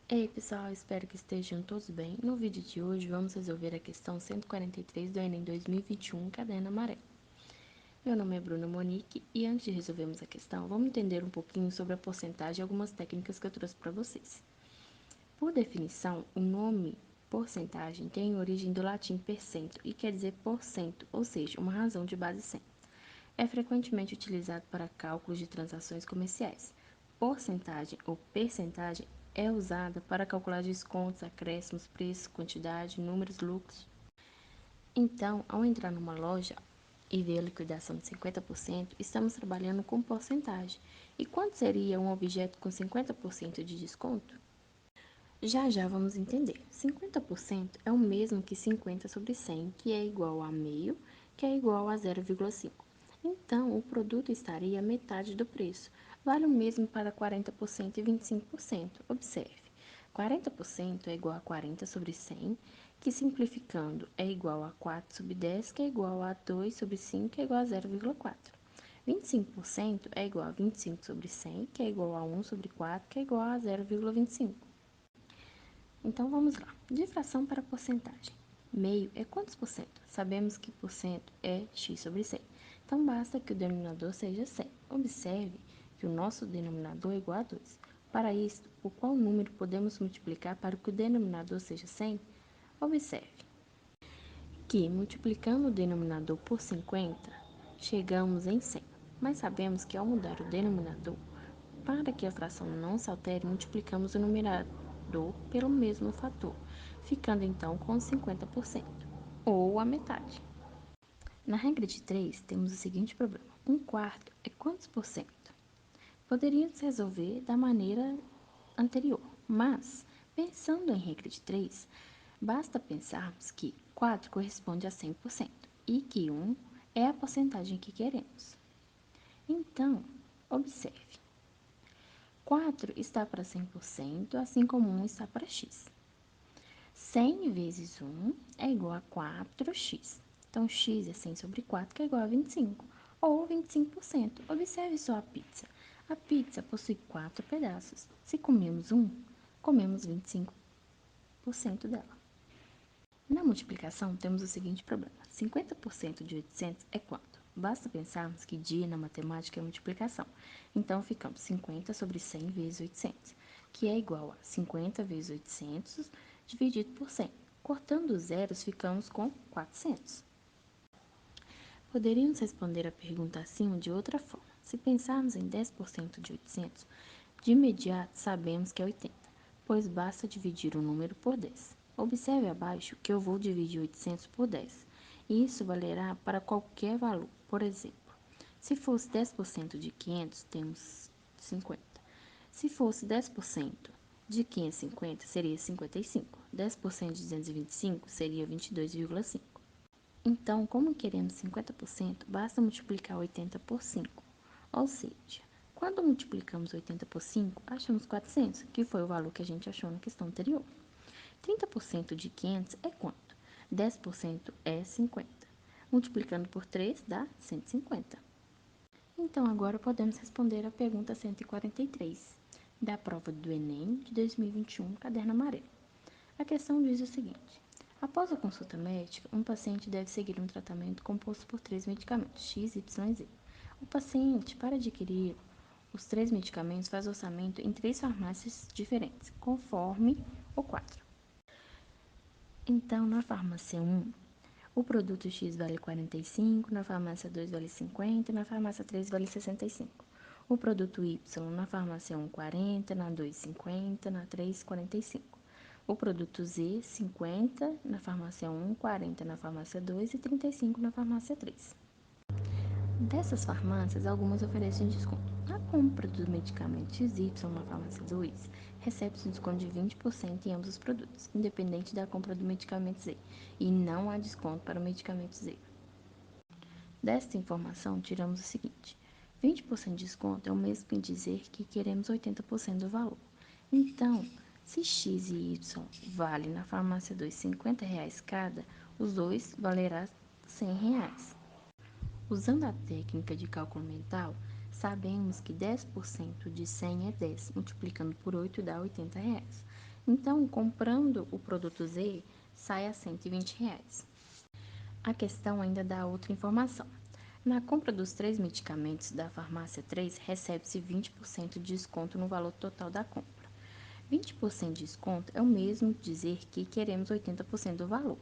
Ei pessoal, espero que estejam todos bem. No vídeo de hoje vamos resolver a questão 143 do Enem 2021, caderno amarelo. Meu nome é Bruna Monique e antes de resolvermos a questão, vamos entender um pouquinho sobre a porcentagem e algumas técnicas que eu trouxe para vocês. Por definição, o nome porcentagem tem origem do latim percento e quer dizer porcento, ou seja, uma razão de base 100. É frequentemente utilizado para cálculos de transações comerciais. Porcentagem ou percentagem é usada para calcular descontos, acréscimos, preços, quantidade, números, lucros. Então, ao entrar numa loja e ver a liquidação de 50%, estamos trabalhando com porcentagem. E quanto seria um objeto com 50% de desconto? Já já vamos entender. 50% é o mesmo que 50 sobre 100, que é igual a meio, que é igual a 0,5. Então, o produto estaria a metade do preço. Vale o mesmo para 40% e 25%. Observe. 40% é igual a 40 sobre 100, que simplificando é igual a 4 sobre 10, que é igual a 2 sobre 5, que é igual a 0,4. 25% é igual a 25 sobre 100, que é igual a 1 sobre 4, que é igual a 0,25. Então vamos lá. De fração para porcentagem. Meio é quantos por cento? Sabemos que por cento é x sobre 100. Então basta que o denominador seja 100. Observe que o nosso denominador é igual a 2. Para isso, por qual número podemos multiplicar para que o denominador seja 100? Observe que multiplicando o denominador por 50, chegamos em 100. Mas sabemos que ao mudar o denominador, para que a fração não se altere, multiplicamos o numerador pelo mesmo fator, ficando então com 50%, ou a metade. Na regra de 3, temos o seguinte problema. 1/4 é quantos por cento? Poderíamos resolver da maneira anterior, mas, pensando em regra de 3, basta pensarmos que 4 corresponde a 100% e que 1 é a porcentagem que queremos. Então, observe. 4 está para 100%, assim como 1 está para x. 100 vezes 1 é igual a 4x. Então, x é 100 sobre 4, que é igual a 25, ou 25%. Observe só a pizza. A pizza possui 4 pedaços. Se comemos 1, comemos 25% dela. Na multiplicação, temos o seguinte problema. 50% de 800 é quanto? Basta pensarmos que dia na matemática é multiplicação. Então, ficamos 50 sobre 100 vezes 800, que é igual a 50 vezes 800 dividido por 100. Cortando os zeros, ficamos com 400. Poderíamos responder a pergunta acima de outra forma. Se pensarmos em 10% de 800, de imediato sabemos que é 80, pois basta dividir o número por 10. Observe abaixo que eu vou dividir 800 por 10. E isso valerá para qualquer valor. Por exemplo, se fosse 10% de 500, temos 50. Se fosse 10% de 550, seria 55. 10% de 225 seria 22,5. Então, como queremos 50%, basta multiplicar 80 por 5. Ou seja, quando multiplicamos 80 por 5, achamos 400, que foi o valor que a gente achou na questão anterior. 30% de 500 é quanto? 10% é 50. Multiplicando por 3 dá 150. Então, agora podemos responder a pergunta 143 da prova do Enem de 2021, caderno amarelo. A questão diz o seguinte: após a consulta médica, um paciente deve seguir um tratamento composto por 3 medicamentos, X, Y e Z. O paciente, para adquirir os 3 medicamentos, faz orçamento em 3 farmácias diferentes, conforme o quadro. Então, na farmácia 1, o produto X vale 45, na farmácia 2 vale 50, na farmácia 3 vale 65. O produto Y na farmácia 1, 40, na 2, 50, na 3, 45. O produto Z, 50 na farmácia 1, 40 na farmácia 2 e 35 na farmácia 3. Dessas farmácias, algumas oferecem desconto. A compra do medicamento XY na farmácia 2 recebe-se um desconto de 20% em ambos os produtos, independente da compra do medicamento Z, e não há desconto para o medicamento Z. Desta informação, tiramos o seguinte: 20% de desconto é o mesmo que dizer que queremos 80% do valor. Então, se X e Y vale na farmácia 2 R$ 50 cada, os dois valerá R$ 100. Usando a técnica de cálculo mental, sabemos que 10% de 100 é 10, multiplicando por 8 dá R$ 80. Então, comprando o produto Z, sai a R$ 120. A questão ainda dá outra informação. Na compra dos 3 medicamentos da farmácia 3, recebe-se 20% de desconto no valor total da compra. 20% de desconto é o mesmo dizer que queremos 80% do valor.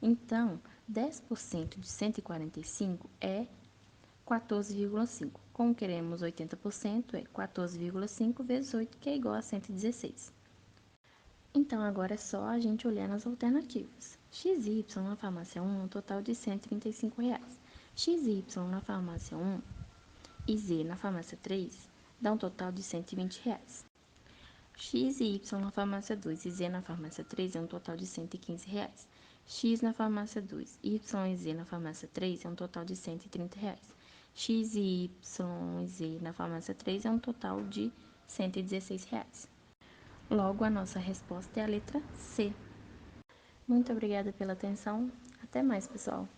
Então, 10% de 145 é 14,5. Como queremos 80%, é 14,5 vezes 8, que é igual a 116. Então, agora é só a gente olhar nas alternativas. XY na farmácia 1 é um total de R$ 135. XY na farmácia 1 e Z na farmácia 3 dá um total de R$ 120. X e Y na farmácia 2 e Z na farmácia 3 é um total de R$ 115. X na farmácia 2, Y e Z na farmácia 3 é um total de R$ 130. X e Y e Z na farmácia 3 é um total de R$ 116. Logo, a nossa resposta é a letra C. Muito obrigada pela atenção. Até mais, pessoal.